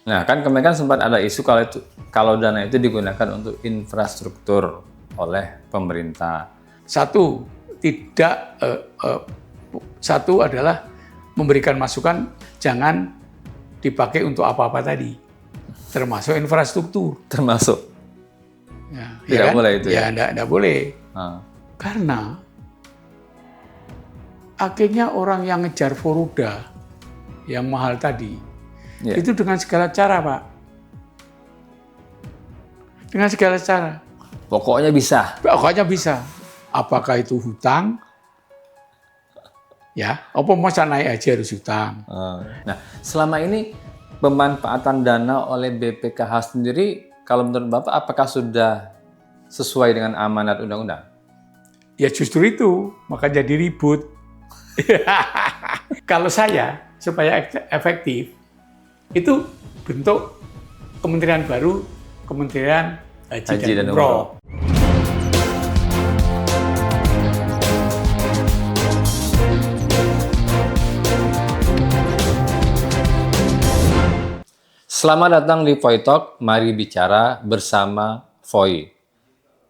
Nah, kan kemarin kan sempat ada isu kalau dana itu digunakan untuk infrastruktur oleh pemerintah. Satu adalah memberikan masukan jangan dipakai untuk apa-apa tadi, termasuk infrastruktur. Termasuk Ya, tidak ya kan? boleh itu ya? Tidak boleh. Ah. Karena akhirnya orang yang ngejar Foruda yang mahal tadi, itu dengan segala cara, Pak. Dengan segala cara. Pokoknya bisa. Pokoknya bisa. Apakah itu hutang? Ya, apa masa naik aja harus hutang. Nah, selama ini pemanfaatan dana oleh BPKH sendiri, kalau menurut Bapak, apakah sudah sesuai dengan amanat undang-undang? Ya justru itu, maka jadi ribut. Kalau saya, supaya efektif, itu bentuk kementerian baru, Kementerian Haji dan Umroh. Selamat datang di Foy Talk, mari bicara bersama Foy.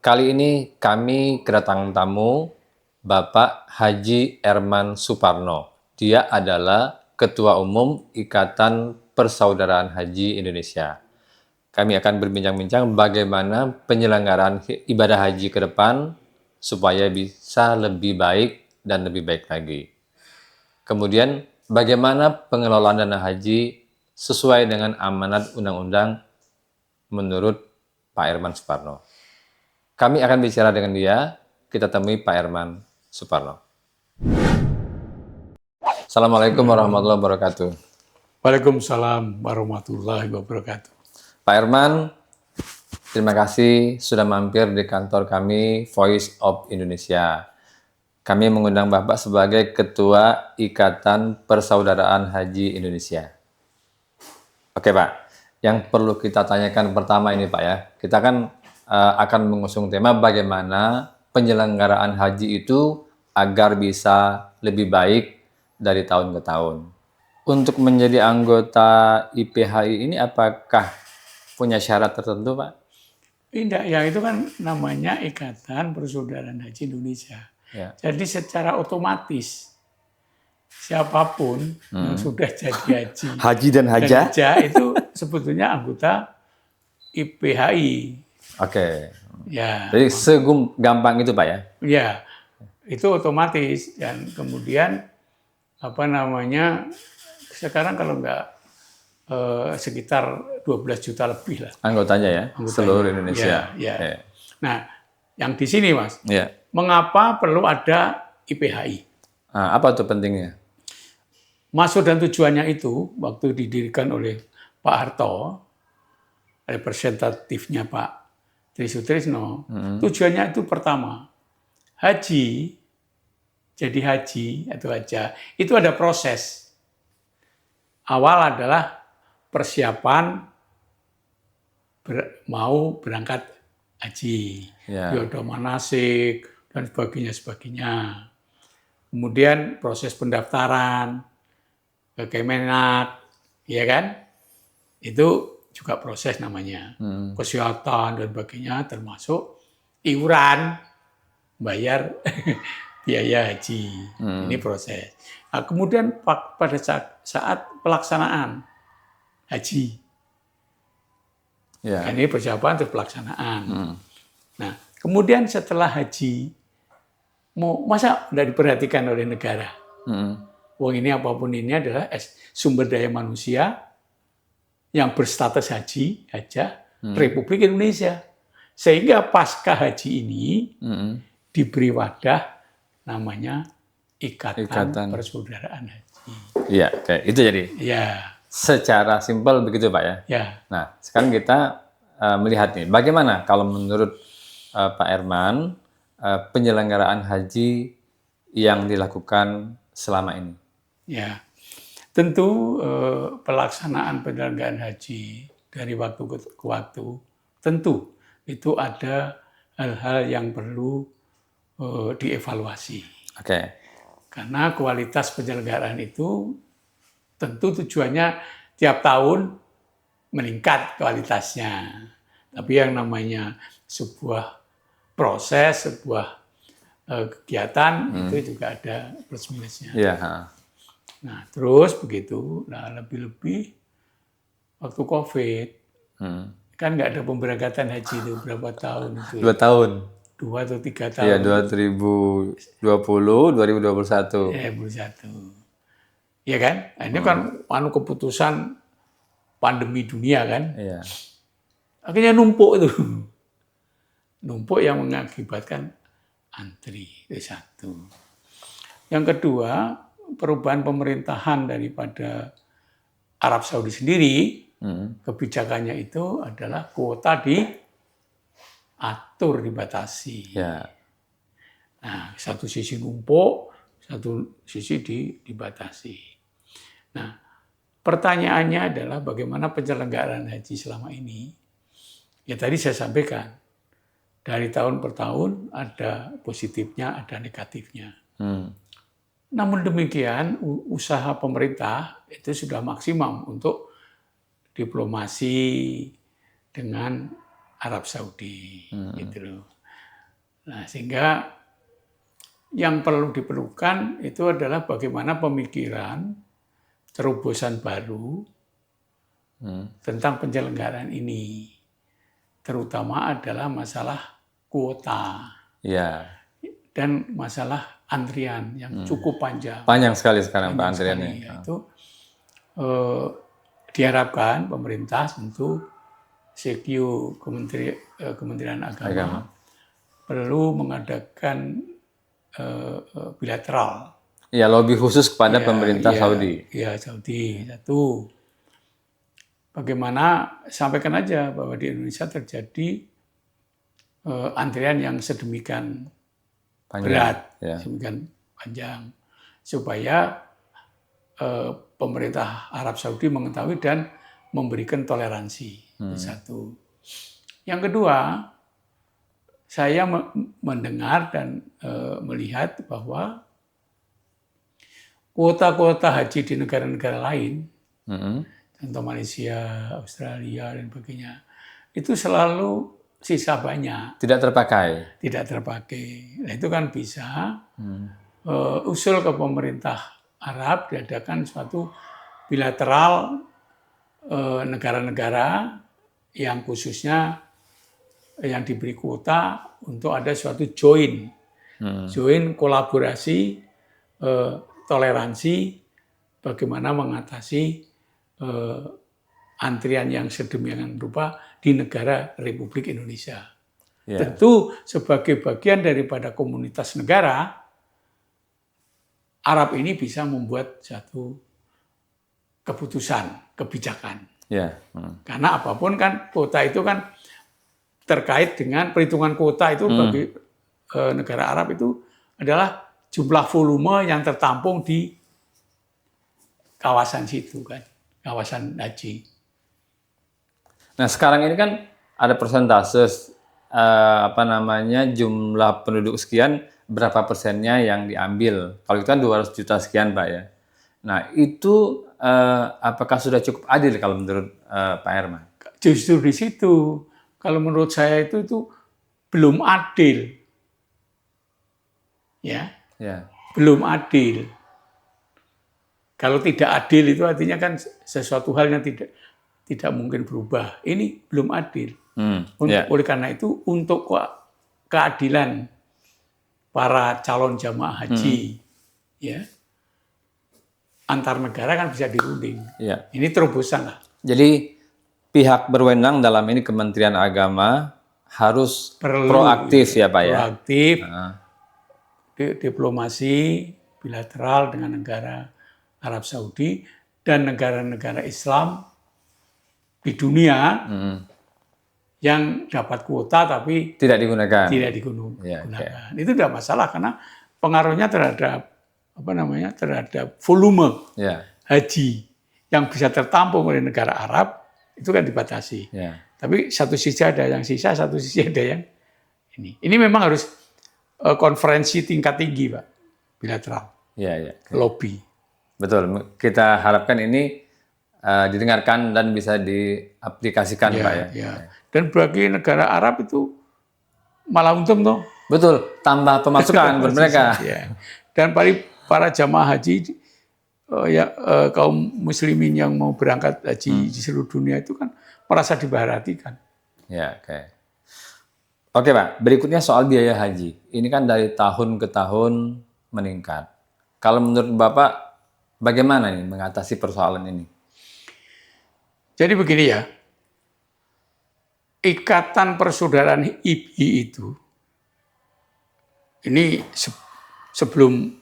Kali ini kami kedatangan tamu Bapak Haji Erman Suparno. Dia adalah Ketua Umum Ikatan Persaudaraan Haji Indonesia. Kami akan berbincang-bincang bagaimana penyelenggaraan ibadah haji ke depan supaya bisa lebih baik dan lebih baik lagi. Kemudian bagaimana pengelolaan dana haji sesuai dengan amanat undang-undang menurut Pak Erman Suparno. Kami akan bicara dengan dia, kita temui Pak Erman Suparno. Assalamualaikum warahmatullahi wabarakatuh. Waalaikumsalam warahmatullahi wabarakatuh. Pak Erman, terima kasih sudah mampir di kantor kami Voice of Indonesia. Kami mengundang Bapak sebagai Ketua Ikatan Persaudaraan Haji Indonesia. Oke Pak, yang perlu kita tanyakan pertama ini Pak ya, kita kan akan mengusung tema bagaimana penyelenggaraan haji itu agar bisa lebih baik dari tahun ke tahun. Untuk menjadi anggota IPHI ini apakah punya syarat tertentu Pak? Tidak, ya itu kan namanya Ikatan Persaudaraan Haji Indonesia. Ya. Jadi secara otomatis siapapun yang sudah jadi haji dan haja itu sebetulnya anggota IPHI. Oke. Ya. Jadi gampang itu Pak ya? Ya, itu otomatis. Dan kemudian sekarang kalau nggak sekitar 12 juta lebih lah. Anggotanya ya? Seluruh Indonesia. Ya. Nah, yang di sini Mas, mengapa perlu ada IPHI? Apa tuh pentingnya? Maksud dan tujuannya itu, waktu didirikan oleh Pak Harto, representatifnya Pak Tri Sutrisno, tujuannya itu pertama, jadi haji atau haja, itu ada proses. Awal adalah persiapan mau berangkat haji, yodo manasik, dan sebagainya. Kemudian proses pendaftaran ke Kemenak, ya kan? Itu juga proses namanya. Kesehatan dan sebagainya, termasuk iuran, bayar biaya haji. Ini proses. Nah, kemudian pada saat pelaksanaan haji, ini persiapan untuk pelaksanaan. Nah, kemudian setelah haji, masa tidak diperhatikan oleh negara? Wong ini apapun ini adalah sumber daya manusia yang berstatus haja Republik Indonesia. Sehingga pasca haji ini diberi wadah namanya Ikatan Persaudaraan Haji. Iya, itu jadi. Ya. Secara simpel begitu Pak ya. Ya. Nah, sekarang kita melihat nih, bagaimana kalau menurut Pak Erman penyelenggaraan haji yang dilakukan selama ini? Ya, tentu pelaksanaan penyelenggaraan haji dari waktu ke waktu, tentu itu ada hal-hal yang perlu dievaluasi. Oke. Karena kualitas penyelenggaraan itu tentu tujuannya tiap tahun meningkat kualitasnya. Tapi yang namanya sebuah proses, sebuah kegiatan itu juga ada plus minusnya. Iya. Nah, terus begitu, nah lebih-lebih waktu COVID, kan nggak ada pemberangkatan haji itu berapa tahun itu? 2 tahun. 2 atau 3 Iya, tahun. 2020, 2021. Ya, 21. Iya kan? Nah, ini kan keputusan pandemi dunia kan. Iya. Akhirnya numpuk itu. Numpuk yang mengakibatkan antri. Itu satu. Yang kedua, perubahan pemerintahan daripada Arab Saudi sendiri, kebijakannya itu adalah kuota diatur, dibatasi. Ya. Nah, satu sisi numpuk, satu sisi dibatasi. Nah, pertanyaannya adalah bagaimana penyelenggaraan haji selama ini? Ya tadi saya sampaikan, dari tahun per tahun ada positifnya, ada negatifnya. Namun demikian, usaha pemerintah itu sudah maksimum untuk diplomasi dengan Arab Saudi, gitu loh. Nah, sehingga yang perlu diperlukan itu adalah bagaimana pemikiran, terobosan baru tentang penyelenggaraan ini, terutama adalah masalah kuota dan masalah antrian yang cukup panjang. Panjang sekali sekarang Pak antriannya. Itu diharapkan pemerintah tentu CQ Kementerian Agama perlu mengadakan bilateral. Ya, lobby khusus kepada pemerintah Saudi. Iya, Saudi. Satu, bagaimana sampaikan aja bahwa di Indonesia terjadi antrian yang sedemikian berat, sedemikian panjang, supaya pemerintah Arab Saudi mengetahui dan memberikan toleransi. Satu. Yang kedua, saya mendengar dan melihat bahwa kuota-kuota haji di negara-negara lain, contoh Malaysia, Australia, dan sebagainya, itu selalu sisa banyak. Tidak terpakai. Tidak terpakai. Nah, itu kan bisa usul ke pemerintah Arab diadakan suatu bilateral negara-negara yang khususnya yang diberi kuota untuk ada suatu join kolaborasi, toleransi, bagaimana mengatasi antrian yang sedemikian rupa di negara Republik Indonesia. Tentu sebagai bagian daripada komunitas negara, Arab ini bisa membuat satu keputusan, kebijakan. Karena apapun kan kuota itu kan terkait dengan perhitungan kuota itu bagi negara Arab itu adalah jumlah volume yang tertampung di kawasan situ kan, kawasan haji. Nah, sekarang ini kan ada persentase jumlah penduduk sekian, berapa persennya yang diambil. Kalau itu kan 200 juta sekian, Pak ya. Nah, itu apakah sudah cukup adil kalau menurut Pak Herman? Justru di situ. Kalau menurut saya itu belum adil. Ya. Belum adil. Kalau tidak adil itu artinya kan sesuatu hal yang tidak mungkin berubah. Ini belum adil. Oleh karena itu untuk keadilan para calon jamaah haji, ya, antar negara kan bisa dirunding. Ini terobosan lah. Jadi pihak berwenang dalam ini Kementerian Agama harus proaktif ya Pak ya? Proaktif, diplomasi bilateral dengan negara Arab Saudi dan negara-negara Islam di dunia yang dapat kuota tapi tidak digunakan. Itu tidak masalah karena pengaruhnya terhadap terhadap volume haji yang bisa tertampung oleh negara Arab itu kan dibatasi. Tapi satu sisi ada yang sisa, satu sisi ada yang ini. Ini memang harus konferensi tingkat tinggi, Pak, bilateral. Lobby. Betul. Kita harapkan ini didengarkan dan bisa diaplikasikan, Pak ya. Ya. Dan bagi negara Arab itu malah untung toh. Betul, tambah pemasukan buat mereka. Ya. Dan para jamaah haji kaum muslimin yang mau berangkat haji di seluruh dunia itu kan merasa diperhatikan. Ya, oke. Oke, Pak. Berikutnya soal biaya haji. Ini kan dari tahun ke tahun meningkat. Kalau menurut Bapak, bagaimana nih mengatasi persoalan ini? Jadi begini ya, ikatan persaudaraan IBI itu, ini sebelum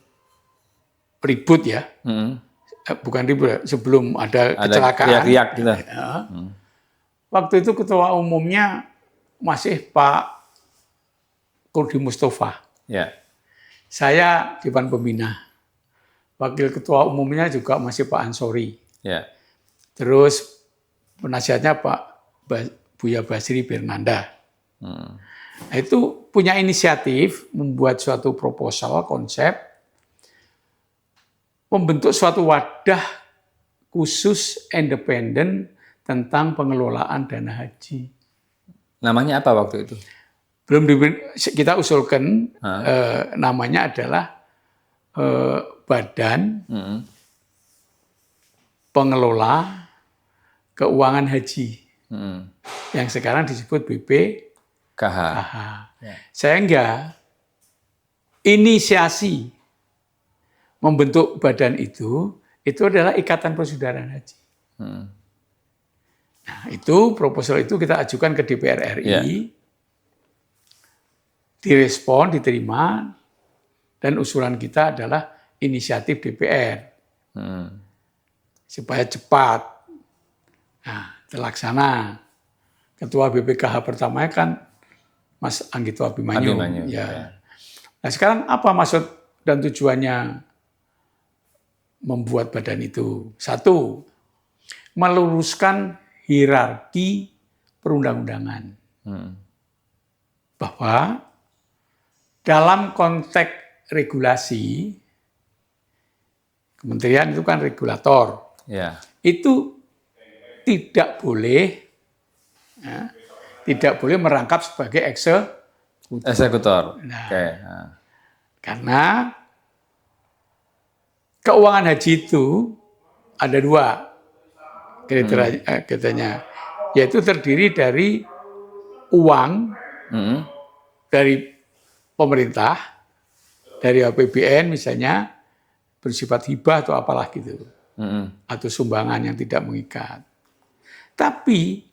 ribut ya, bukan ribut ya, sebelum ada kecelakaan. Riak-riak gitu. Ya, waktu itu ketua umumnya masih Pak Kurdi Mustafa. Ya. Saya Dewan Pembina. Wakil ketua umumnya juga masih Pak Ansori. Ya. Terus penasihatnya Pak Buya Basri Bernanda. Nah, itu punya inisiatif membuat suatu proposal, konsep, membentuk suatu wadah khusus independen tentang pengelolaan dana haji. Namanya apa waktu itu? Kita usulkan namanya adalah Badan Pengelola Keuangan Haji, yang sekarang disebut BPKH. Ya. Sehingga inisiasi membentuk badan itu adalah Ikatan Persaudaraan Haji. Nah, itu proposal itu kita ajukan ke DPR RI, direspon, diterima, dan usulan kita adalah inisiatif DPR supaya cepat. Nah, terlaksana. Ketua BPKH pertamanya kan Mas Anggito Abimanyu. Ya. Nah, sekarang apa maksud dan tujuannya membuat badan itu? Satu, meluruskan hierarki perundang-undangan. Bahwa dalam konteks regulasi, kementerian itu kan regulator, itu tidak boleh merangkap sebagai eksekutor. Nah, karena keuangan haji itu ada dua kriterianya, yaitu terdiri dari uang dari pemerintah, dari APBN misalnya, bersifat hibah atau apalah gitu, atau sumbangan yang tidak mengikat. Tapi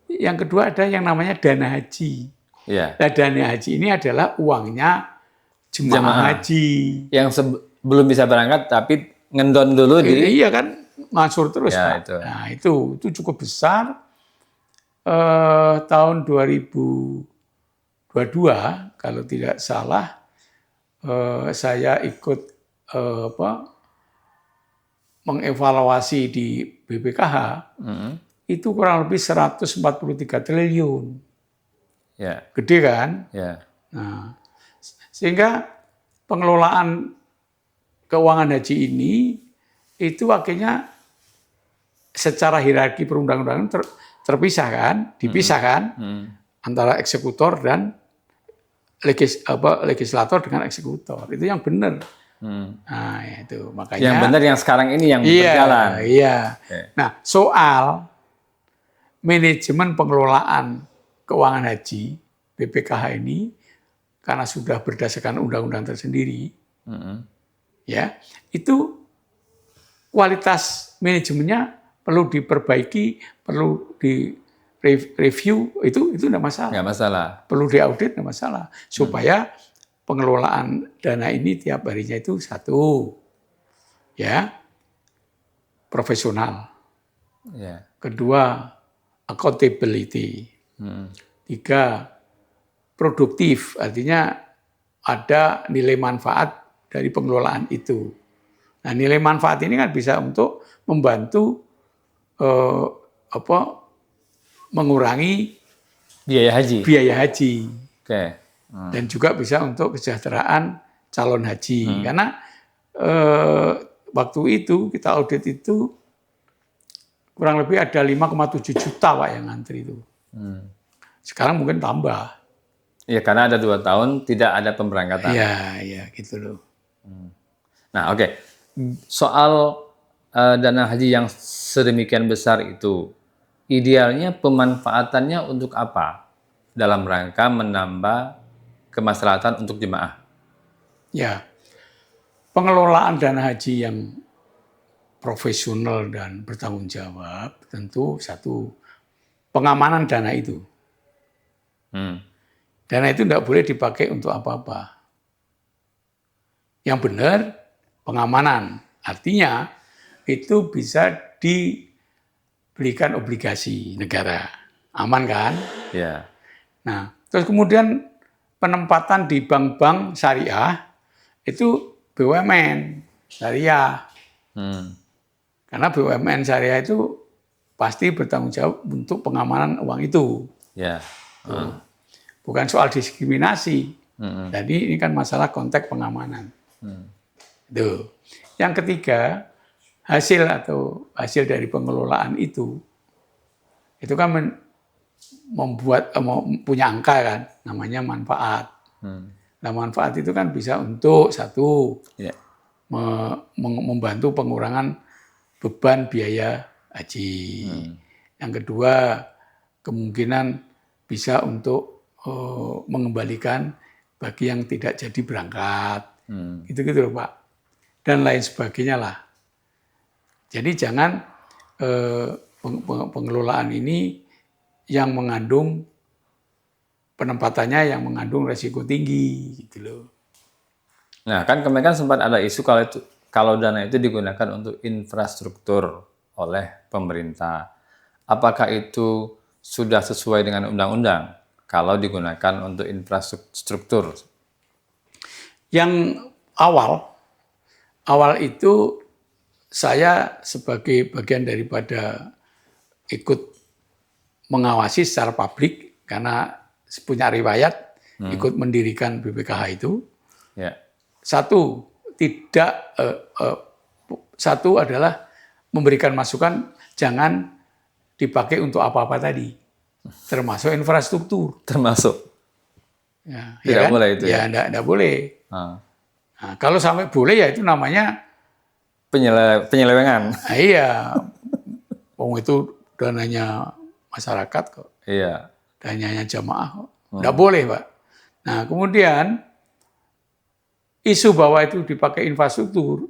yang kedua ada yang namanya dana haji. Nah, dana haji ini adalah uangnya jemaah haji yang belum bisa berangkat tapi ngendon dulu di. Iya kan, ngangsur terus, Pak. Itu. Nah, itu cukup besar. Tahun 2022 kalau tidak salah, saya ikut mengevaluasi di BPKH, itu kurang lebih 143 triliun. Gede kan? Nah, sehingga pengelolaan keuangan haji ini itu akhirnya secara hierarki perundang-undangan dipisahkan antara eksekutor dan legislator dengan eksekutor. Itu yang benar. Nah, itu makanya. Yang benar yang sekarang ini yang berjalan. Iya. Nah, soal manajemen pengelolaan keuangan haji BPKH ini karena sudah berdasarkan undang-undang tersendiri, ya, itu kualitas manajemennya perlu diperbaiki, perlu direview, itu tidak masalah. Nggak masalah. Perlu diaudit, tidak masalah. Supaya pengelolaan dana ini tiap harinya itu satu, ya, profesional. Kedua, accountability. Tiga, produktif, artinya ada nilai manfaat dari pengelolaan itu. Nah, nilai manfaat ini kan bisa untuk membantu mengurangi biaya haji. Dan juga bisa untuk kesejahteraan calon haji. Karena waktu itu kita audit itu kurang lebih ada 5,7 juta Pak yang ngantri itu. Sekarang mungkin tambah. Ya, karena ada 2 tahun tidak ada pemberangkatan. Iya, gitu loh. Nah, oke. Soal dana haji yang sedemikian besar itu, idealnya pemanfaatannya untuk apa? Dalam rangka menambah kemaslahatan untuk jemaah. Ya, pengelolaan dana haji yang profesional dan bertanggung jawab tentu satu pengamanan dana itu. Dana itu tidak boleh dipakai untuk apa-apa. Yang benar pengamanan, artinya itu bisa dibelikan obligasi negara, aman kan? Ya. Nah, terus kemudian penempatan di bank-bank syariah itu BUMN syariah. Karena BUMN syariah itu pasti bertanggung jawab untuk pengamanan uang itu. Ya. Bukan soal diskriminasi. Jadi ini kan masalah konteks pengamanan. Tuh. Yang ketiga, hasil dari pengelolaan itu kan membuat punya angka kan, namanya manfaat. Nah, manfaat itu kan bisa untuk satu membantu pengurangan beban biaya haji. Yang kedua, kemungkinan bisa untuk mengembalikan bagi yang tidak jadi berangkat. Gitu-gitu loh Pak. Dan lain sebagainya lah. Jadi jangan pengelolaan ini yang mengandung penempatannya yang mengandung resiko tinggi gitu loh. Nah, kan kemarin sempat ada isu kalau dana itu digunakan untuk infrastruktur oleh pemerintah. Apakah itu sudah sesuai dengan undang-undang kalau digunakan untuk infrastruktur? Yang awal itu saya sebagai bagian daripada ikut mengawasi secara publik karena punya riwayat ikut mendirikan BPKH itu. Satu adalah memberikan masukan jangan dipakai untuk apa-apa tadi, termasuk infrastruktur. Tidak kan? boleh itu ya? Tidak boleh. Nah, kalau sampai boleh ya itu namanya penyelewengan. Nah, iya, itu dananya masyarakat kok. Iya. Dananya jamaah kok. Tidak boleh Pak. Nah kemudian isu bahwa itu dipakai infrastruktur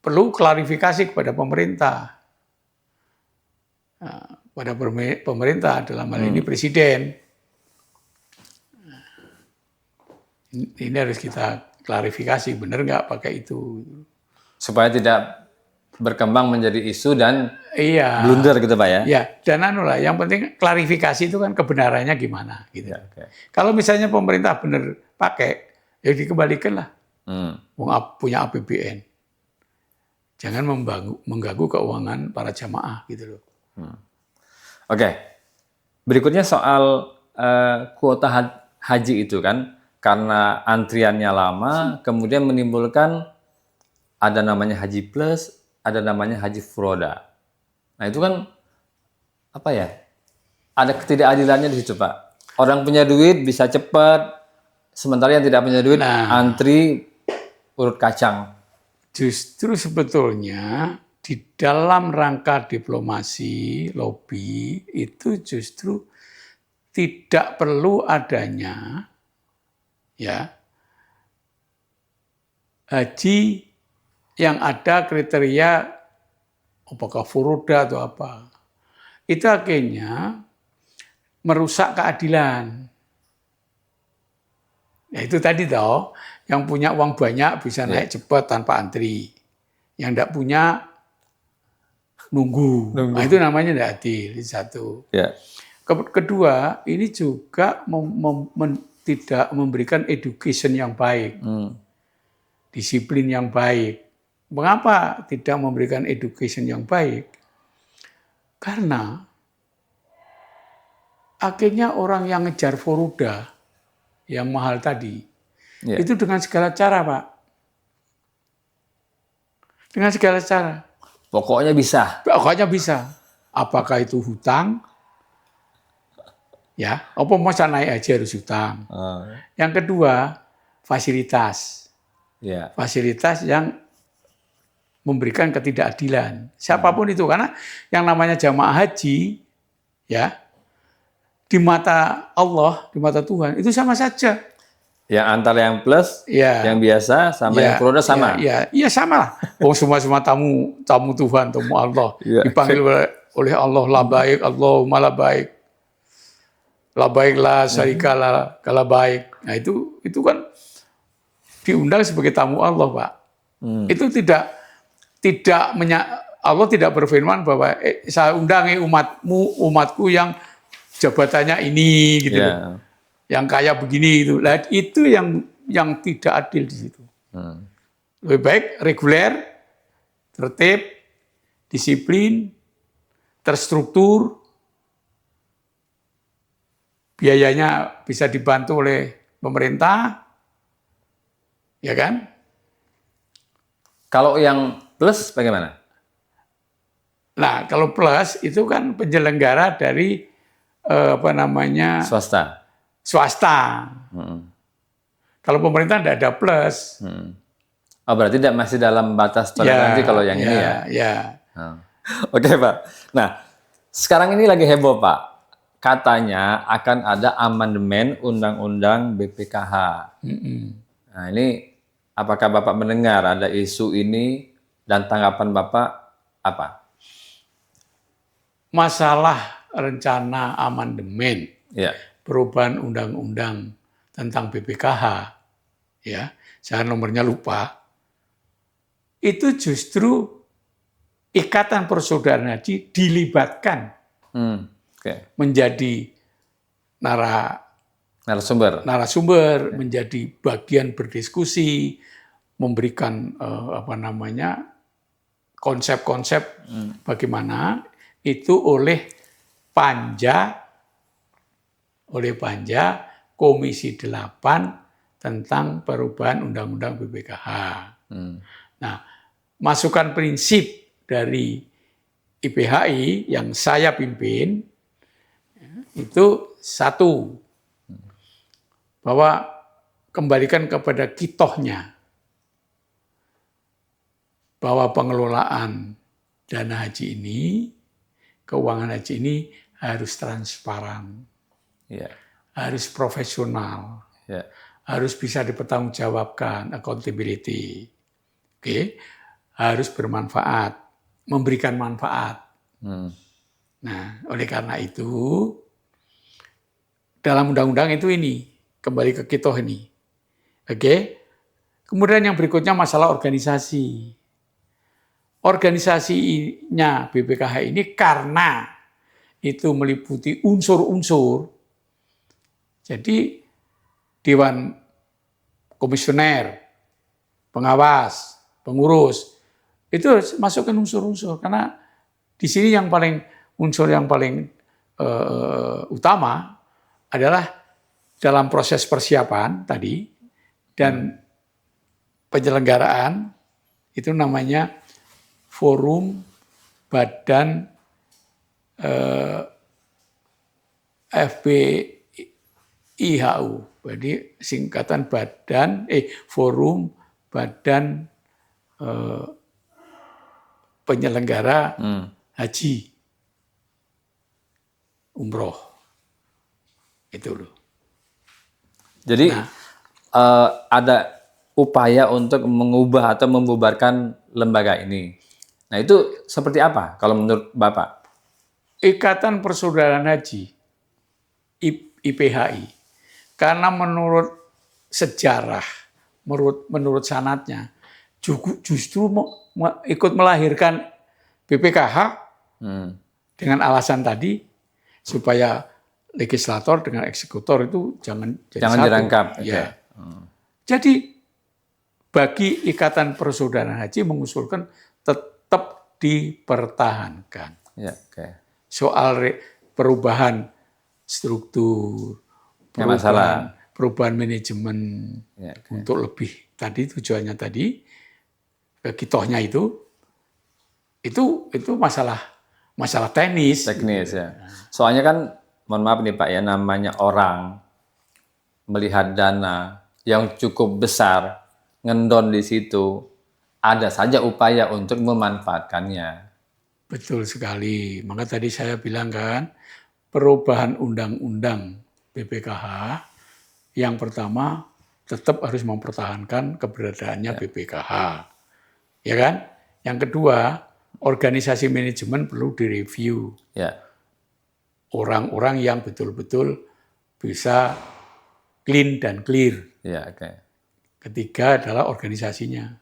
perlu klarifikasi kepada pemerintah. Nah, pada pemerintah dalam hal ini presiden. Ini harus kita klarifikasi, benar nggak pakai itu. Supaya tidak berkembang menjadi isu dan blunder gitu Pak ya? Iya, dan yang penting klarifikasi itu kan kebenarannya gimana gitu. Kalau misalnya pemerintah benar pakai, ya dikembalikan lah. Punya APBN. Jangan mengganggu keuangan para jamaah gitu loh. Oke. Berikutnya soal kuota haji itu kan, karena antriannya lama, kemudian menimbulkan ada namanya haji plus, ada namanya haji furoda. Nah itu kan apa ya? Ada ketidakadilannya di situ Pak. Orang punya duit bisa cepat, sementara yang tidak punya duit antri urut kacang. Justru sebetulnya di dalam rangka diplomasi, lobby itu justru tidak perlu adanya haji yang ada kriteria apakah furoda atau apa. Itu akhirnya merusak keadilan. Ya itu tadi toh, yang punya uang banyak bisa naik cepat tanpa antri. Yang tidak punya nunggu. Nah, itu namanya tidak adil, satu. Kedua, ini juga tidak memberikan education yang baik, disiplin yang baik. Mengapa tidak memberikan education yang baik? Karena akhirnya orang yang ngejar furoda yang mahal tadi, itu dengan segala cara Pak. Dengan segala cara. Pokoknya bisa. Pokoknya bisa. apakah itu hutang, ya, apa masa naik haji harus hutang. Yang kedua, fasilitas. Ya. Fasilitas yang memberikan ketidakadilan. Siapapun itu, karena yang namanya jamaah haji, ya, di mata Allah, di mata Tuhan, itu sama saja. Yang antara yang plus, Ya. yang biasa, sama yang furoda sama. Iya sama lah. Oh, semua tamu Tuhan, tamu Allah. Ya. Dipanggil oleh Allah, la baik, Allahumma la baik. La baik la syarika la baik. Nah itu kan diundang sebagai tamu Allah, Pak. Itu Allah tidak berfirman bahwa saya undangi umatku yang jabatannya ini gitu. Ya. Yang kaya begini itu. Nah, itu yang tidak adil di situ. Lebih baik reguler, tertib, disiplin, terstruktur, biayanya bisa dibantu oleh pemerintah, ya kan? Kalau yang plus bagaimana? Nah, kalau plus itu kan penyelenggara dari swasta. Kalau pemerintah tidak ada plus. Oh, berarti tidak masih dalam batas toleransi kalau yang ini ya? Ya. Oke, Pak. Nah, sekarang ini lagi heboh, Pak. Katanya akan ada amandemen Undang-Undang BPKH. Nah, ini apakah Bapak mendengar ada isu ini dan tanggapan Bapak apa? Masalah rencana amandemen Ya. perubahan undang-undang tentang BPKH, ya, saya nomornya lupa. Itu justru Ikatan Persaudaraan Haji dilibatkan menjadi narasumber, menjadi bagian berdiskusi, memberikan konsep-konsep bagaimana itu oleh Panja Komisi 8 tentang perubahan Undang-Undang BPKH. Nah, masukan prinsip dari IPHI yang saya pimpin itu satu, bahwa kembalikan kepada kitohnya, bahwa pengelolaan dana haji ini, keuangan haji ini harus transparan, harus profesional, harus bisa dipertanggungjawabkan, accountability, harus bermanfaat, memberikan manfaat. Nah, oleh karena itu, dalam undang-undang itu ini, kembali ke kitoh ini. Kemudian yang berikutnya masalah organisasi. Organisasinya BPKH ini karena itu meliputi unsur-unsur, jadi Dewan Komisioner, pengawas, pengurus, itu masukkan unsur-unsur, karena di sini unsur yang paling utama adalah dalam proses persiapan tadi dan penyelenggaraan, itu namanya Forum Badan FPIHU, jadi singkatan Forum Badan Penyelenggara Haji Umroh, itu loh. Jadi ada upaya untuk mengubah atau membubarkan lembaga ini. Nah, itu seperti apa kalau menurut Bapak? Ikatan Persaudaraan Haji, IPHI, karena menurut sejarah, menurut sanadnya, justru ikut melahirkan BPKH dengan alasan tadi, supaya legislator dengan eksekutor itu jangan dirangkap. Ya. Jadi bagi Ikatan Persaudaraan Haji mengusulkan tetap dipertahankan. Soal perubahan struktur, perubahan manajemen untuk lebih tadi tujuannya tadi, kitohnya itu masalah masalah teknis. Teknis ya. Soalnya kan, mohon maaf nih Pak ya, namanya orang melihat dana yang cukup besar, ngendon di situ, ada saja upaya untuk memanfaatkannya. Betul sekali. Maka tadi saya bilang kan, perubahan undang-undang BPKH yang pertama tetap harus mempertahankan keberadaannya BPKH. Ya kan? Yang kedua, organisasi manajemen perlu direview. Ya, Orang-orang yang betul-betul bisa clean dan clear. ya, oke. Ketiga adalah organisasinya.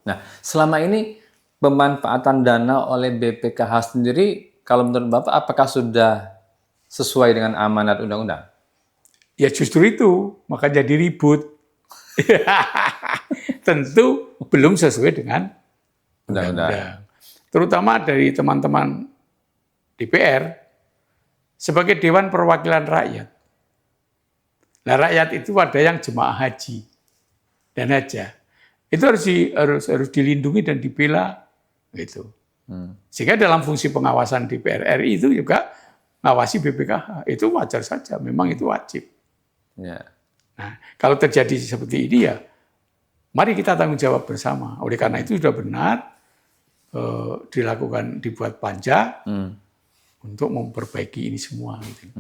Nah, selama ini pemanfaatan dana oleh BPKH sendiri, kalau menurut Bapak, apakah sudah sesuai dengan amanat undang-undang? Ya justru itu, maka jadi ribut. Tentu belum sesuai dengan undang-undang. Terutama dari teman-teman DPR sebagai Dewan Perwakilan Rakyat. Nah, rakyat itu ada yang jemaah haji dan hajah. Itu harus dilindungi dan dibela gitu. Sehingga dalam fungsi pengawasan DPR RI itu juga ngawasi BPKH. Itu wajar saja, memang itu wajib. Ya. Nah, kalau terjadi seperti ini ya, mari kita tanggung jawab bersama. Oleh karena itu sudah benar dibuat panja untuk memperbaiki ini semua. Gitu.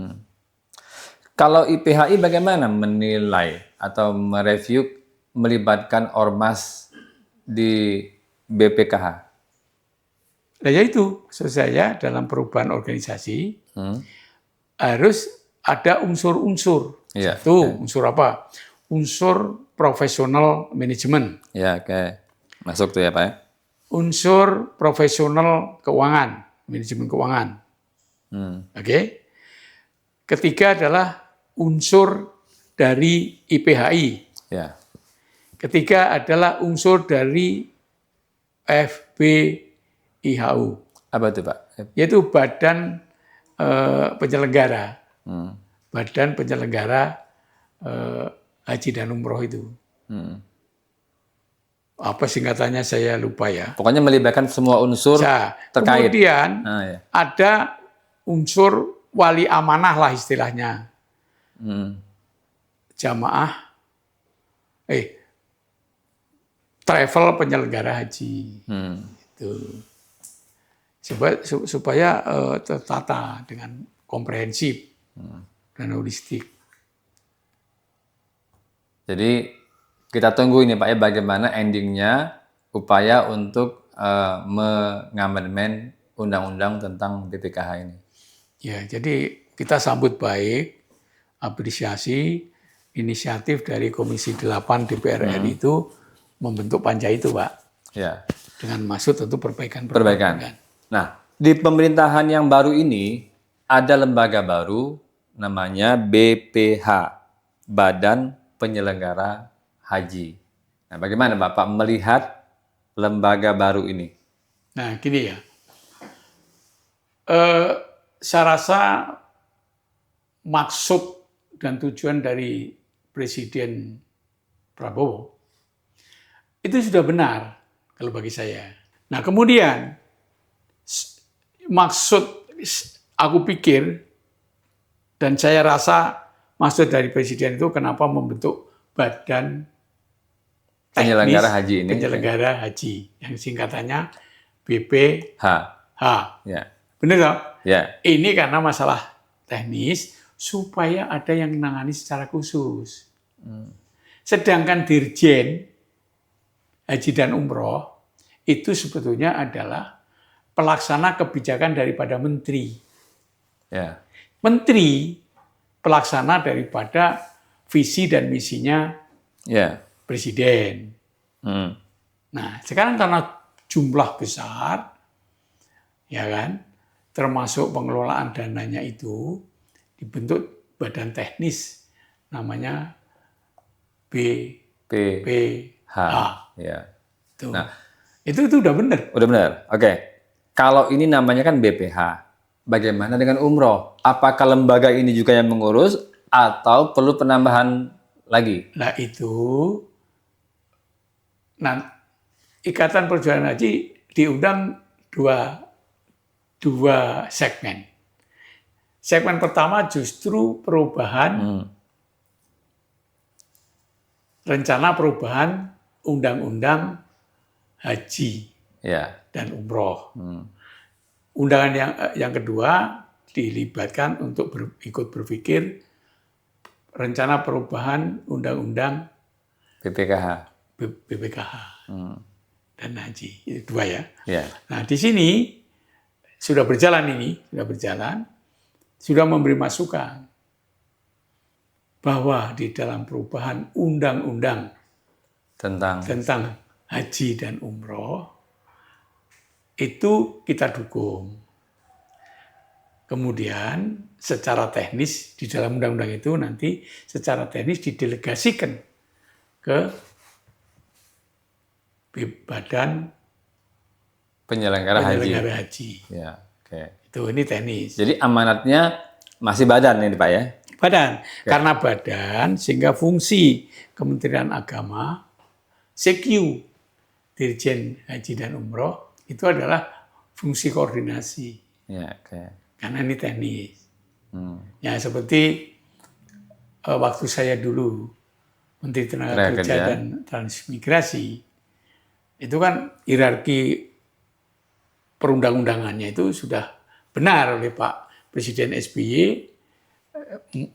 Kalau IPHI bagaimana menilai atau mereview melibatkan ormas di BPKH? Nah, yaitu maksud saya dalam perubahan organisasi harus ada unsur-unsur. Ya, Satu, unsur apa? Unsur profesional manajemen. Ya, oke. Masuk tuh ya Pak ya? Unsur profesional keuangan, manajemen keuangan. Oke. Ketiga adalah unsur dari IPHI. Ya. Ketiga adalah unsur dari FBIHU. Apa itu Pak? Yaitu Badan Penyelenggara. Badan Penyelenggara Haji dan Umroh itu. Apa singkatannya saya lupa ya. Pokoknya melibatkan semua unsur terkait. Kemudian ada unsur wali amanah lah istilahnya. Jamaah, travel penyelenggara haji. Itu. Supaya tertata dengan komprehensif dan holistik. Jadi kita tunggu ini Pak ya, bagaimana endingnya upaya untuk mengamandemen undang-undang tentang BPKH ini. Ya, jadi kita sambut baik, apresiasi inisiatif dari Komisi 8 DPR RI itu membentuk panja itu, Pak. Ya. Dengan maksud tentu perbaikan. Nah, di pemerintahan yang baru ini ada lembaga baru namanya BPH, Badan Penyelenggara Haji. Nah, bagaimana Bapak melihat lembaga baru ini? Nah, gini ya. Saya rasa maksud dan tujuan dari Presiden Prabowo itu sudah benar kalau bagi saya. Nah, kemudian maksud aku pikir dan saya rasa maksud dari Presiden itu kenapa membentuk Badan Penyelenggara Haji ini. Penyelenggara Haji yang singkatannya BPH. Ya. Benar toh? Ya. Ini karena masalah teknis supaya ada yang menangani secara khusus. Sedangkan Dirjen Haji dan Umroh itu sebetulnya adalah pelaksana kebijakan daripada menteri. Ya. Menteri pelaksana daripada visi dan misinya Presiden. Nah, sekarang karena jumlah besar, ya kan, termasuk pengelolaan dananya itu dibentuk badan teknis namanya BPH. Ya. Tuh. Nah, itu udah benar. Udah benar. Oke. Kalau ini namanya kan BPH, bagaimana dengan umroh? Apakah lembaga ini juga yang mengurus atau perlu penambahan lagi? Nah itu, Ikatan Perjalanan Haji diundang 2 2 segmen. Segmen pertama justru perubahan rencana perubahan undang-undang haji dan umroh. Undangan yang kedua dilibatkan untuk ikut berpikir rencana perubahan undang-undang BPKH dan haji. Itu 2 ya. Nah, di sini sudah berjalan, sudah memberi masukan bahwa di dalam perubahan undang-undang tentang haji dan umroh itu kita dukung. Kemudian secara teknis di dalam undang-undang itu nanti secara teknis didelegasikan ke Badan penyelenggara haji. Ya, Itu ini teknis. Jadi amanatnya masih badan ini Pak ya? Badan. Karena badan sehingga fungsi Kementerian Agama, CQ, Dirjen Haji dan Umroh, itu adalah fungsi koordinasi. Karena ini teknis. Ya seperti waktu saya dulu Menteri Tenaga Kerja dan Transmigrasi, itu kan hierarki perundang-undangannya itu sudah benar oleh Pak Presiden SBY,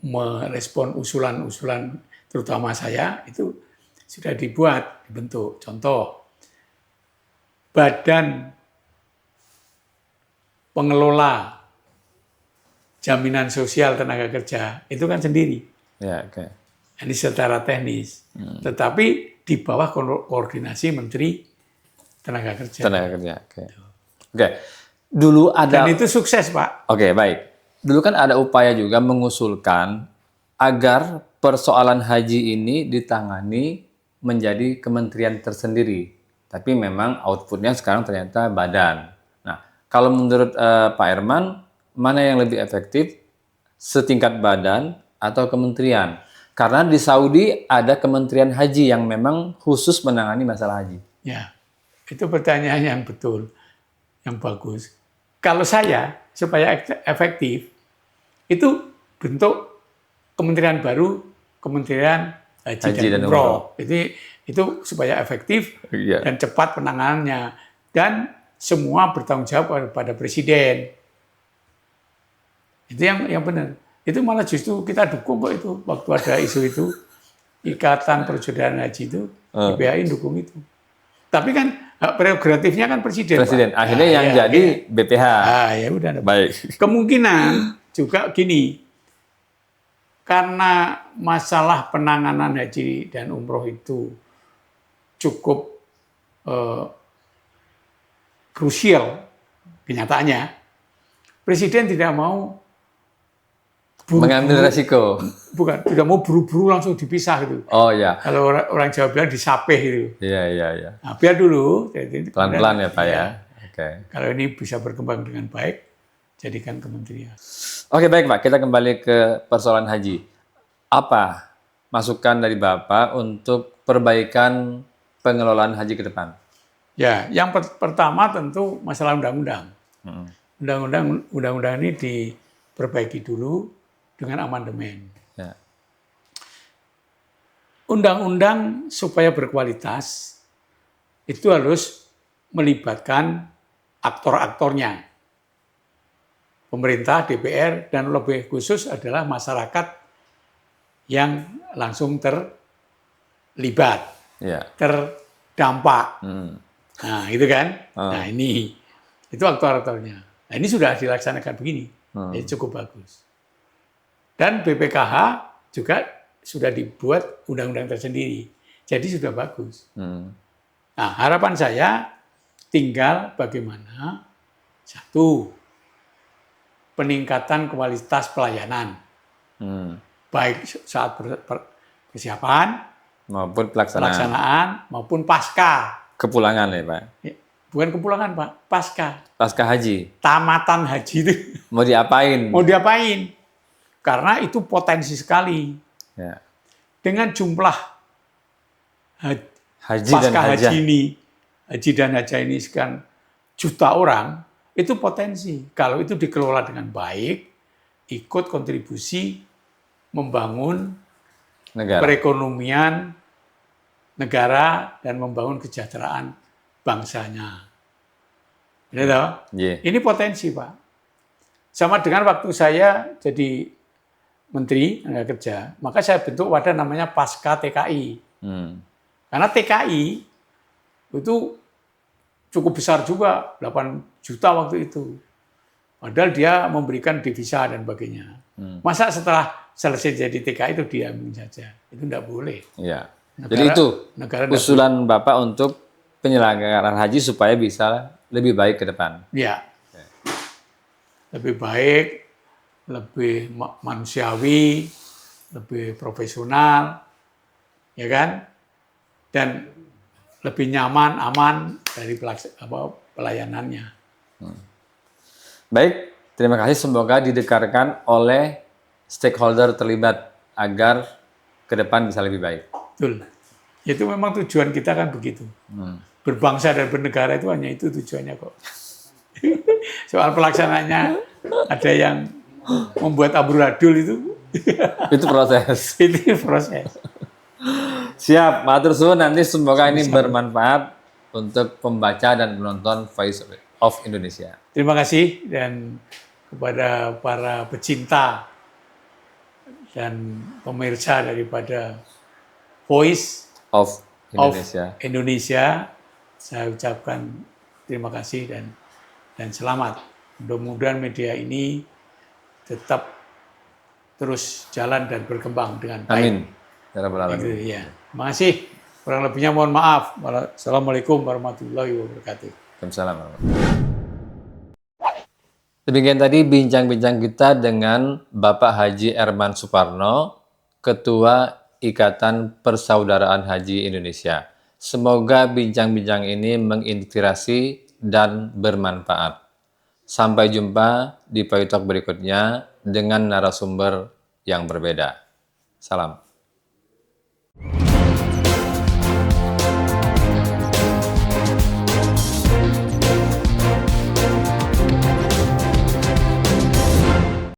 merespon usulan-usulan terutama saya itu sudah dibentuk. Contoh, Badan Pengelola Jaminan Sosial Tenaga Kerja itu kan sendiri. Ini secara teknis. Tetapi di bawah koordinasi Menteri Tenaga Kerja. Dulu ada. Dan itu sukses, Pak. Baik. Dulu kan ada upaya juga mengusulkan agar persoalan haji ini ditangani menjadi kementerian tersendiri. Tapi memang outputnya sekarang ternyata badan. Nah, kalau menurut Pak Herman, mana yang lebih efektif, setingkat badan atau kementerian? Karena di Saudi ada kementerian haji yang memang khusus menangani masalah haji. Ya, itu pertanyaan yang betul, yang bagus. Kalau saya, supaya efektif, itu bentuk kementerian baru, Kementerian Haji dan Umroh. Itu supaya efektif dan cepat penanganannya. Dan semua bertanggung jawab pada Presiden. Itu yang benar. Itu malah justru kita dukung kok itu. Waktu ada isu itu, Ikatan Perjodohan Haji itu, IPHI dukung itu. Tapi kan hak prerogatifnya kan Presiden. Akhirnya yang jadi BPH. Ya udah. Baik. Kemungkinan juga gini, karena masalah penanganan haji dan umroh itu cukup krusial kenyataannya, Presiden tidak mau mengambil resiko. Bukan, tidak mau buru-buru langsung dipisah gitu. Kalau orang Jawa bilang disapeh gitu. Iya. Nah, biar dulu. Pelan-pelan ya Pak ya. Kalau ini bisa berkembang dengan baik, jadikan kementerian. Baik Pak, kita kembali ke persoalan haji. Apa masukan dari Bapak untuk perbaikan pengelolaan haji ke depan? Ya, yang pertama tentu masalah undang-undang. Undang-undang ini diperbaiki dulu dengan amandemen. Undang-undang supaya berkualitas itu harus melibatkan aktor-aktornya. Pemerintah, DPR, dan lebih khusus adalah masyarakat yang langsung terlibat, terdampak. Nah, itu kan. Nah, ini itu aktor-aktornya. Nah, ini sudah dilaksanakan begini. Ini cukup bagus. Dan BPKH juga sudah dibuat undang-undang tersendiri. Jadi sudah bagus. Nah, harapan saya tinggal bagaimana satu, peningkatan kualitas pelayanan. Baik saat persiapan maupun pelaksanaan maupun pasca. Kepulangan ya Pak? Bukan kepulangan Pak, pasca. Pasca haji? Tamatan haji itu. Mau diapain? Karena itu potensi sekali. Dengan jumlah haji dan hajah ini sekian juta orang, Itu potensi. Kalau itu dikelola dengan baik, ikut kontribusi membangun Negara. perekonomian negara dan membangun kesejahteraan bangsanya. Ini tahu? Iya. Ini potensi, Pak. Sama dengan waktu saya jadi Menteri Tenaga Kerja, maka saya bentuk wadah namanya Pasca TKI. Karena TKI itu cukup besar juga, 8 juta waktu itu. Padahal dia memberikan devisa dan sebagainya. Masa setelah selesai jadi TKI itu diamin saja? Itu tidak boleh. Iya. Jadi itu usulan Bapak untuk penyelenggaraan haji supaya bisa lebih baik ke depan. Ya. Lebih baik, lebih manusiawi, lebih profesional, ya kan? Dan lebih nyaman, aman dari pelayanannya. Baik, terima kasih. Semoga didengarkan oleh stakeholder terlibat agar ke depan bisa lebih baik. Betul. Itu memang tujuan kita kan begitu. Berbangsa dan bernegara itu hanya itu tujuannya kok. Soal pelaksanaannya ada yang membuat amburadul itu. Itu proses. Itu proses. Siap, matur suwun. Nanti semoga ini bermanfaat untuk pembaca dan penonton Voice of Indonesia. Terima kasih dan kepada para pecinta dan pemirsa daripada Voice Of Indonesia. Saya ucapkan terima kasih dan selamat. Mudah-mudahan media ini tetap terus jalan dan berkembang dengan baik. Amin. Ya Rabbal Alamin. Gitu, ya. Terima kasih. Kurang lebihnya mohon maaf. Assalamualaikum warahmatullahi wabarakatuh. Waalaikumsalam. Demikian tadi bincang-bincang kita dengan Bapak Haji Erman Suparno, Ketua Ikatan Persaudaraan Haji Indonesia. Semoga bincang-bincang ini menginspirasi dan bermanfaat. Sampai jumpa di Voice Talk berikutnya dengan narasumber yang berbeda. Salam.